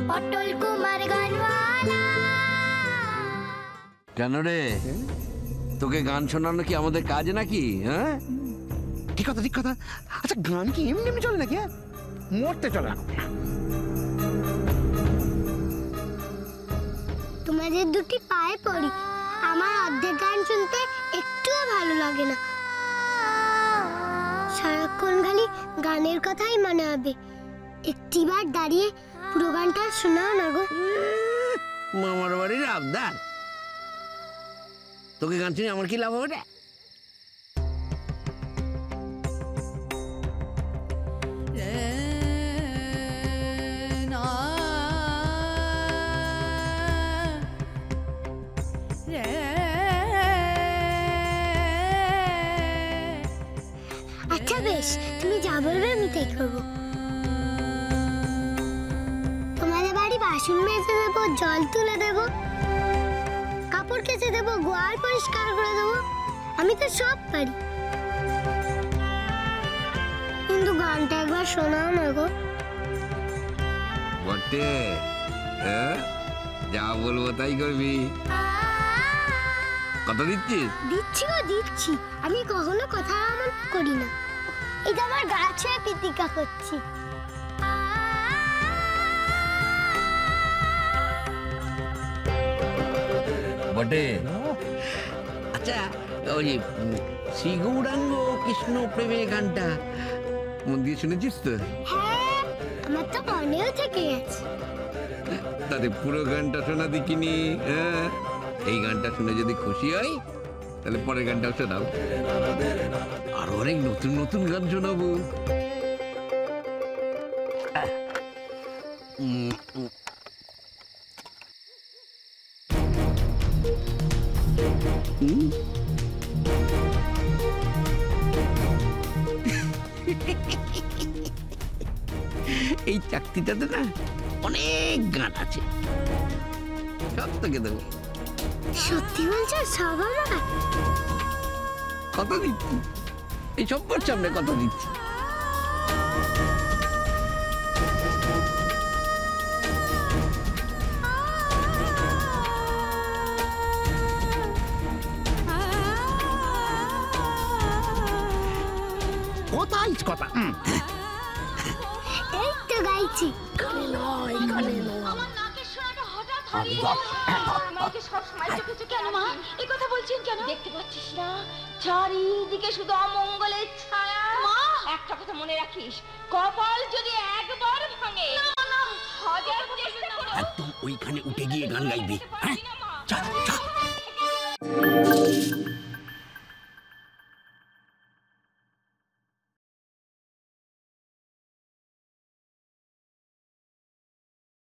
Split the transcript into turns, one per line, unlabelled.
পটল কুমার গানওয়ালা।
কেন রে, তোকে গান শোনানো কি আমাদের কাজ নাকি? হ্যাঁ,
ঠিক কথা ঠিক কথা। আচ্ছা, গান কি এমনি এমনি চলে নাকি? মরতে চলে না।
তোমাদের দুটি পায়ে পড়ি, আমার অর্ধেক গান শুনতে একটুও ভালো লাগে না। সারাক্ষণ খালি গানের কথাই মনে হবে। একটিবার দাঁড়িয়ে পুরো গানটা শোনাও না গো।
মামার বাড়ির আবদার। তোকে গান শুনে আমার কি লাভ হবে রে?
আচ্ছা বেশ, তুমি যা বলবে আমি তাই করবো। তোমাদের বাড়ি বাসন মেজে দেবো, জল তুলে দেবো, কাপড় কেচে দেবো, গোয়াল পরিষ্কার করে দেবো। আমি তো সব পারি, কিন্তু গানটা একবার শোনাও না গো।
বটে, যা বলবো তাই করবি। কথা দিচ্ছিস?
দিচ্ছি গো দিচ্ছি, আমি কখনো কথা এমন করি না। এটা আমার গাছে পিতিকা করছি।
বটে, আচ্ছা ওই শ্রী গৌরাঙ্গ কৃষ্ণ প্রেমে গানটা মন দিয়ে শুনেছিস তো?
হ্যাঁ, আমার তো মনেও থেকে গেছে।
তাদের পুরো গানটা শোনা দেখিনি। হ্যাঁ, এই গানটা শুনে যদি খুশি হয় তাহলে পরের গানটাও শোনাও। আরো অনেক নতুন নতুন গান শোনাবো। এই চাকরিটাতে না অনেক গান আছে, সব তোকে দেবো।
সত্যি বলছো? সব আমার?
কথা দিচ্ছি, এই সব্বর সামনে কথা দিচ্ছি।
কোথায় কথা?
এই তো গাইছি।
চারিদিকে শুধু অমঙ্গলের ছায়া। একটা কথা মনে রাখিস, কপাল যদি একবার ভাঙে হাজার চেষ্টা করো
একদম ওইখানে উঠে গিয়ে গান গাইবি। হ্যাঁ, চল চল।